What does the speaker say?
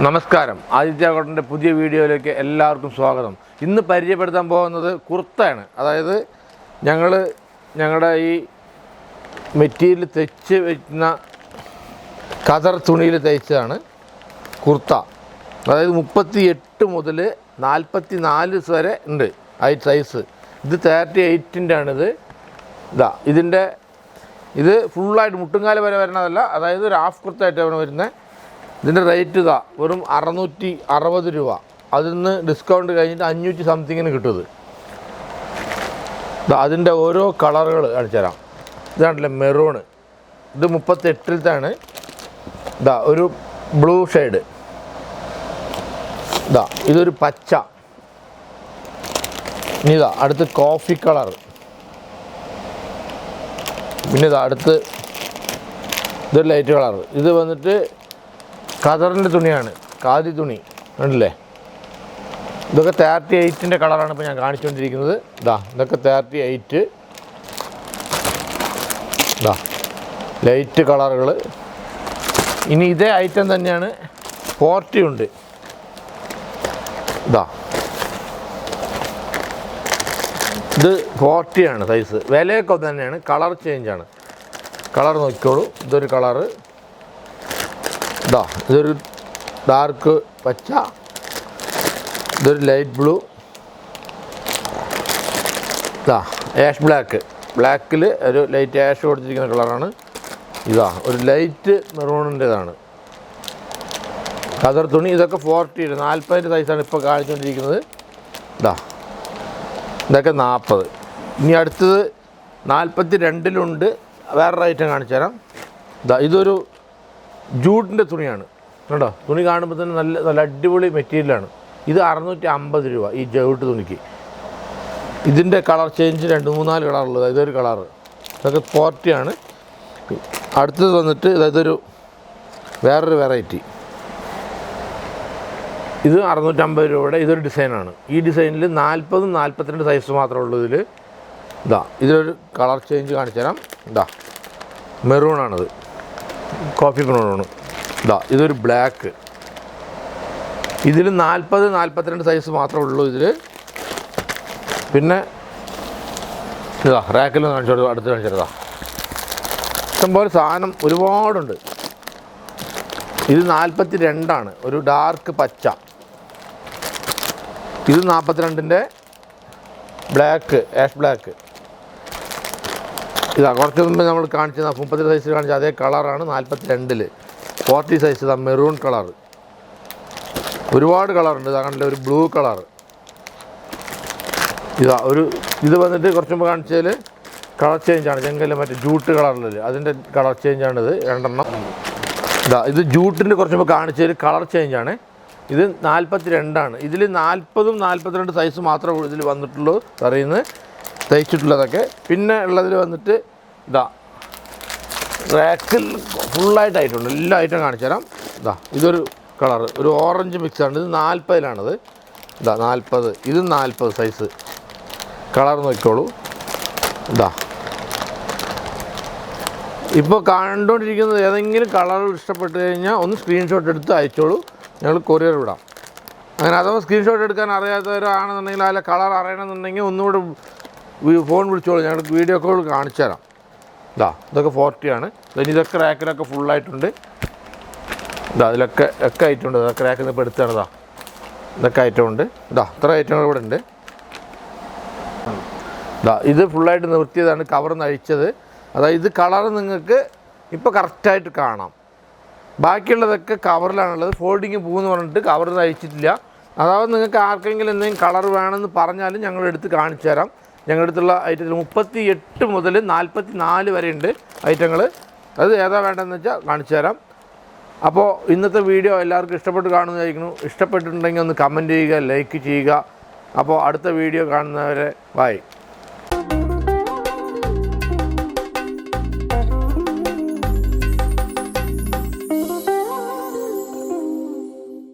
നമസ്കാരം. ആദിത്യ കോട്ടൻ്റെ പുതിയ വീഡിയോയിലേക്ക് എല്ലാവർക്കും സ്വാഗതം. ഇന്ന് പരിചയപ്പെടുത്താൻ പോകുന്നത് കുർത്തയാണ്. അതായത് ഞങ്ങളുടെ ഈ മെറ്റീരിയൽ തയ്ച്ച് വയ്ക്കുന്ന കതർ തുണിയിൽ തയ്ച്ചതാണ് കുർത്ത. അതായത് 38 മുതൽ 44 വരെ ഉണ്ട് സൈസ്. ഇത് 38-ൻ്റെ ആണിത്. ഇത് ഫുള്ളായിട്ട് മുട്ടുംകാല വരെ വരുന്നതല്ല. അതായത് ഒരു ഹാഫ് കുർത്തായിട്ടാണ് വരുന്നത്. ഇതിൻ്റെ റേറ്റ് വെറും 660 രൂപ. അതിൽ നിന്ന് ഡിസ്കൗണ്ട് കഴിഞ്ഞിട്ട് 500 സംതിങ്ങിന് കിട്ടും. അതിൻ്റെ ഓരോ കളറുകൾ കാണിച്ചു തരാം. ഇതാണല്ലേ മെറൂണ്. ഇത് 38-ലാണ്. ഒരു ബ്ലൂ ഷെയ്ഡ്. ഇതൊരു പച്ച. ഇനി അടുത്ത് കോഫി കളർ. പിന്നെ അടുത്ത് ഇതൊരു ലൈറ്റ് കളർ. ഇത് വന്നിട്ട് കതറിൻ്റെ തുണിയാണ്, ഖാദി തുണി. കണ്ടില്ലേ? ഇതൊക്കെ 38-ൻ്റെ കളറാണ് ഇപ്പോൾ ഞാൻ കാണിച്ചുകൊണ്ടിരിക്കുന്നത്. ഇതൊക്കെ 38. ലൈറ്റ് കളറുകൾ. ഇനി ഇതേ ഐറ്റം തന്നെയാണ് 40 ഉണ്ട്. ഇത് 40 സൈസ്. വിലയൊക്കെ തന്നെയാണ്, കളർ ചേഞ്ചാണ്. കളർ നോക്കിക്കോളൂ. ഇതൊരു കളറ്. ഇതൊരു ഡാർക്ക് പച്ച. ഇതൊരു ലൈറ്റ് ബ്ലൂ. ആഷ് ബ്ലാക്കിൽ ഒരു ലൈറ്റ് ആഷ് കൊടുത്തിരിക്കുന്ന കളറാണ്. ഒരു ലൈറ്റ് മെറൂണിൻ്റെതാണ് കതർ തുണി. ഇതൊക്കെ 40 40 സൈസാണ് ഇപ്പോൾ കാണിച്ചുകൊണ്ടിരിക്കുന്നത്. ഇതൊക്കെ 40. ഇനി അടുത്തത് 42-ലുണ്ട്. വേറൊരു ഐറ്റം കാണിച്ചു തരാം. ഇതൊരു ജൂട്ടിൻ്റെ തുണിയാണ്. കേട്ടോ, തുണി കാണുമ്പോൾ തന്നെ നല്ല അടിപൊളി മെറ്റീരിയലാണ്. ഇത് 650 രൂപ ഈ ജൂട്ട് തുണിക്ക്. ഇതിൻ്റെ കളർ ചേഞ്ച് 2-3-4 കളറുള്ളത്. ഇതൊരു കളറ്. ഇതൊക്കെ 40. അടുത്തത് വന്നിട്ട് ഇതൊരു വേറൊരു വെറൈറ്റി. ഇത് 650 രൂപയുടെ ഇതൊരു ഡിസൈനാണ്. ഈ ഡിസൈനിൽ 40-42 സൈസ് മാത്രമേ ഉള്ളൂ ഇതിൽ. ഇതിലൊരു കളർ ചേഞ്ച് കാണിച്ചു തരാം. മെറൂണാണത്, കോഫി ബ്രൗണ്. ഇതൊരു ബ്ലാക്ക്. ഇതിൽ 40-42 സൈസ് മാത്രമേ ഉള്ളൂ ഇതിൽ. പിന്നെ റാക്കിൽ കാണിച്ചോളൂ. അടുത്ത് കാണിച്ചതാ. ഇഷ്ടംപോലെ സാധനം ഒരുപാടുണ്ട്. ഇത് 42 ഒരു ഡാർക്ക് പച്ച. ഇത് 42-ൻ്റെ ബ്ലാക്ക്, ആഷ് ബ്ലാക്ക്. കുറച്ച് മുമ്പ് നമ്മൾ കാണിച്ചത് 30 സൈസിൽ കാണിച്ച അതേ കളറാണ് 42-ൽ. 40 സൈസ് മെറൂൺ കളർ. ഒരുപാട് കളറുണ്ട്. കണ്ടില്ല, ഒരു ബ്ലൂ കളർ. ഇത് വന്നിട്ട് കുറച്ച് മുമ്പ് കാണിച്ചതിൽ കളർ ചേഞ്ചാണ്. ചെങ്കല്ല് മറ്റേ ജൂട്ട് കളറിൽ അതിൻ്റെ കളർ ചേഞ്ചാണിത് 2 ഇത് ജൂട്ടിൻ്റെ കുറച്ച് മുമ്പ് കാണിച്ചതിൽ കളർ ചേഞ്ചാണ്. ഇത് 42. ഇതിൽ 40-42 സൈസ് മാത്രമേ ഇതിൽ വന്നിട്ടുള്ളൂ. അറിയുന്നത് തയ്ച്ചിട്ടുള്ളതൊക്കെ. പിന്നെ ഉള്ളതിൽ വന്നിട്ട് റാക്കിൽ ഫുള്ളായിട്ടായിട്ടുണ്ട്. എല്ലാ ഐറ്റം കാണിച്ചു തരാം. ഇതൊരു കളർ, ഒരു ഓറഞ്ച് മിക്സാണ്. ഇത് 40-ലാണത്. 40. ഇത് 40 സൈസ്. കളർ നോക്കിക്കോളൂ. ഇപ്പോൾ കണ്ടുകൊണ്ടിരിക്കുന്നത് ഏതെങ്കിലും കളർ ഇഷ്ടപ്പെട്ട് കഴിഞ്ഞാൽ ഒന്ന് സ്ക്രീൻഷോട്ട് എടുത്ത് അയച്ചോളൂ. ഞങ്ങൾ കൊറിയർ വിടാം. അങ്ങനെ അഥവാ സ്ക്രീൻഷോട്ട് എടുക്കാൻ അറിയാത്തവരാണെന്നുണ്ടെങ്കിൽ അതിലെ കളർ അറിയണമെന്നുണ്ടെങ്കിൽ ഒന്നുകൂടെ ഫോൺ വിളിച്ചോളൂ. ഞങ്ങൾക്ക് വീഡിയോ കോൾ കാണിച്ചു തരാം. ഇതൊക്കെ 40. പിന്നെ ഇതൊക്കെ റാക്കിലൊക്കെ ഫുള്ളായിട്ടുണ്ട്. അതിലൊക്കെ ഐറ്റം ഉണ്ട്. ഇതൊക്കെ റാക്കിൽ നിന്ന് ഇപ്പോൾ എടുത്താണ്. ഇതൊക്കെ ഐറ്റം ഉണ്ട്. ഇത്ര ഐറ്റങ്ങൾ ഇവിടെ ഉണ്ട്. ഇത് ഫുള്ളായിട്ട് നിർത്തിയതാണ്, കവറിൽ നിന്ന് അഴിച്ചത്. അതായത് ഇത് കളർ നിങ്ങൾക്ക് ഇപ്പോൾ കറക്റ്റായിട്ട് കാണാം. ബാക്കിയുള്ളതൊക്കെ കവറിലാണുള്ളത്. ഫോൾഡിങ് പോകുമെന്ന് പറഞ്ഞിട്ട് കവറിൽ നിന്ന് അഴിച്ചിട്ടില്ല. അതായത് നിങ്ങൾക്ക് ആർക്കെങ്കിലും എന്തെങ്കിലും കളർ വേണമെന്ന് പറഞ്ഞാലും ഞങ്ങളെടുത്ത് കാണിച്ചു തരാം. ഞങ്ങളുടെ അടുത്തുള്ള ഐറ്റത്തിൽ 38 മുതൽ 44 വരെ ഉണ്ട് ഐറ്റങ്ങൾ. അത് ഏതാ വേണ്ടതെന്ന് വെച്ചാൽ കാണിച്ചു തരാം. അപ്പോൾ ഇന്നത്തെ വീഡിയോ എല്ലാവർക്കും ഇഷ്ടപ്പെട്ട് കാണുന്നതായിരിക്കുന്നു. ഇഷ്ടപ്പെട്ടിട്ടുണ്ടെങ്കിൽ ഒന്ന് കമൻറ്റ് ചെയ്യുക, ലൈക്ക് ചെയ്യുക. അപ്പോൾ അടുത്ത വീഡിയോ കാണുന്നവരെ ബൈ.